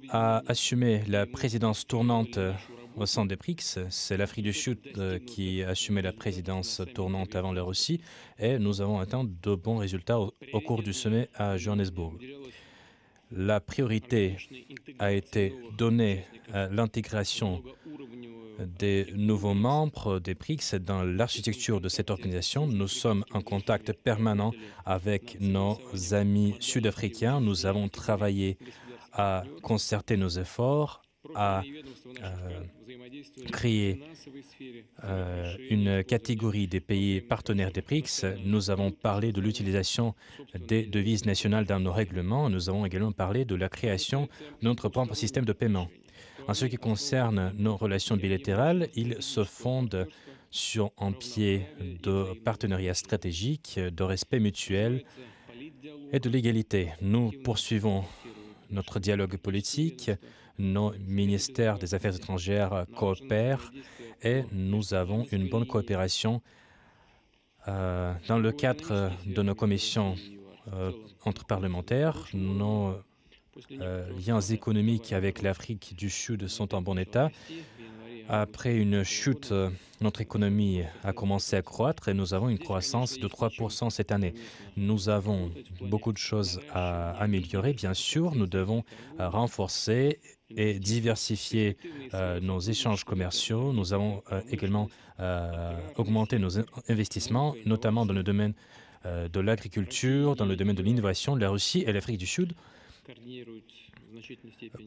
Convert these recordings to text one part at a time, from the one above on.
a assumé la présidence tournante au sein des BRICS. C'est l'Afrique du Sud qui a assumé la présidence tournante avant la Russie et nous avons atteint de bons résultats au cours du sommet à Johannesburg. La priorité a été donnée à l'intégration des nouveaux membres des BRICS dans l'architecture de cette organisation. Nous sommes en contact permanent avec nos amis sud-africains. Nous avons travaillé à concerter nos efforts, à créer une catégorie des pays partenaires des BRICS. Nous avons parlé de l'utilisation des devises nationales dans nos règlements. Nous avons également parlé de la création de notre propre système de paiement. En ce qui concerne nos relations bilatérales, ils se fondent sur un pied de partenariat stratégique, de respect mutuel et de l'égalité. Nous poursuivons notre dialogue politique, nos ministères des Affaires étrangères coopèrent et nous avons une bonne coopération dans le cadre de nos commissions entre parlementaires. Nos liens économiques avec l'Afrique du Sud sont en bon état. Après une chute, notre économie a commencé à croître et nous avons une croissance de 3% cette année. Nous avons beaucoup de choses à améliorer, bien sûr. Nous devons renforcer et diversifier nos échanges commerciaux. Nous avons également augmenté nos investissements, notamment dans le domaine de l'agriculture, dans le domaine de l'innovation. La Russie et l'Afrique du Sud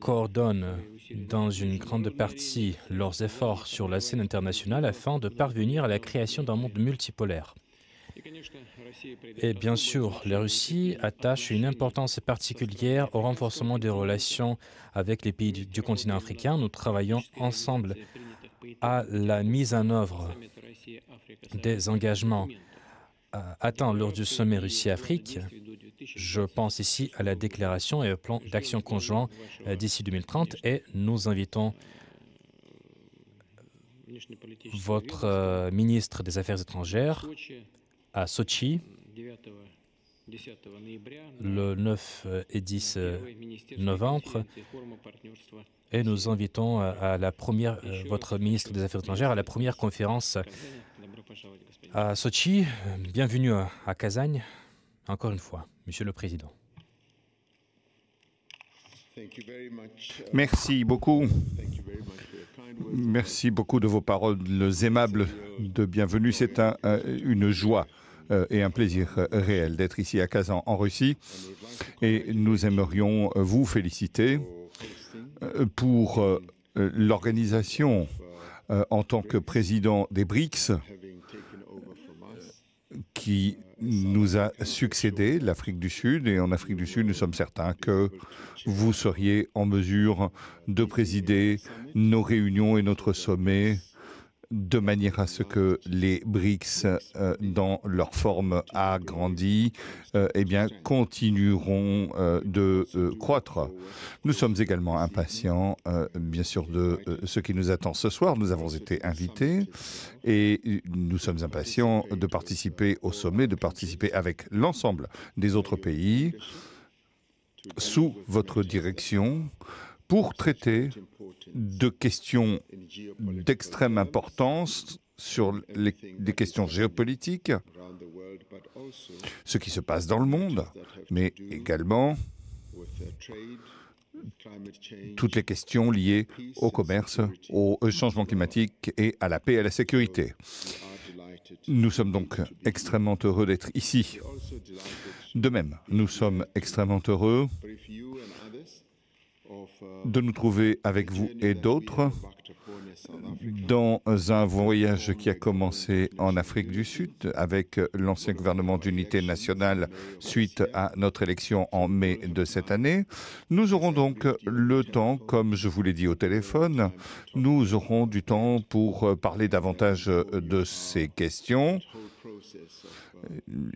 coordonnent dans une grande partie leurs efforts sur la scène internationale afin de parvenir à la création d'un monde multipolaire. Et bien sûr, la Russie attache une importance particulière au renforcement des relations avec les pays du continent africain. Nous travaillons ensemble à la mise en œuvre des engagements atteints lors du sommet Russie-Afrique. Je pense ici à la déclaration et au plan d'action conjoint d'ici 2030 et nous invitons votre ministre des Affaires étrangères à Sochi le 9 et 10 novembre et nous invitons à votre ministre des Affaires étrangères à la première conférence à Sochi. Bienvenue à Kazagne, encore une fois, Monsieur le Président. Merci beaucoup. Merci beaucoup de vos paroles aimables de bienvenue. C'est une joie et un plaisir réel d'être ici à Kazan, en Russie. Et nous aimerions vous féliciter pour l'organisation en tant que président des BRICS qui nous a succédé, l'Afrique du Sud. Et en Afrique du Sud, nous sommes certains que vous seriez en mesure de présider nos réunions et notre sommet de manière à ce que les BRICS, dans leur forme agrandie, continueront de croître. Nous sommes également impatients, bien sûr, de ce qui nous attend ce soir. Nous avons été invités et nous sommes impatients de participer au sommet, de participer avec l'ensemble des autres pays sous votre direction pour traiter de questions d'extrême importance sur des questions géopolitiques, ce qui se passe dans le monde, mais également toutes les questions liées au commerce, au changement climatique et à la paix et à la sécurité. Nous sommes donc extrêmement heureux d'être ici. De même, nous sommes extrêmement heureux de nous trouver avec vous et d'autres dans un voyage qui a commencé en Afrique du Sud avec l'ancien gouvernement d'unité nationale suite à notre élection en mai de cette année. Nous aurons donc le temps, comme je vous l'ai dit au téléphone, nous aurons du temps pour parler davantage de ces questions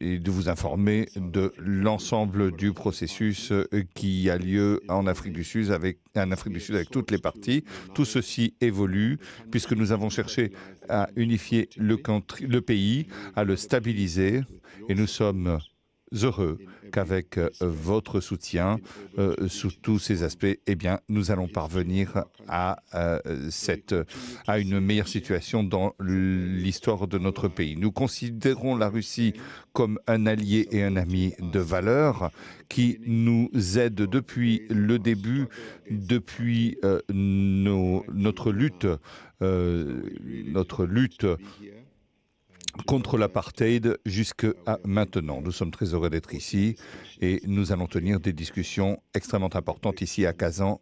et de vous informer de l'ensemble du processus qui a lieu en Afrique du Sud avec toutes les parties. Tout ceci évolue puisque nous avons cherché à unifier le pays, à le stabiliser et nous sommes heureux qu'avec votre soutien sous tous ces aspects, eh bien, nous allons parvenir à une meilleure situation dans l'histoire de notre pays. Nous considérons la Russie comme un allié et un ami de valeur qui nous aide depuis le début, depuis notre lutte contre l'apartheid jusqu'à maintenant. Nous sommes très heureux d'être ici et nous allons tenir des discussions extrêmement importantes ici à Kazan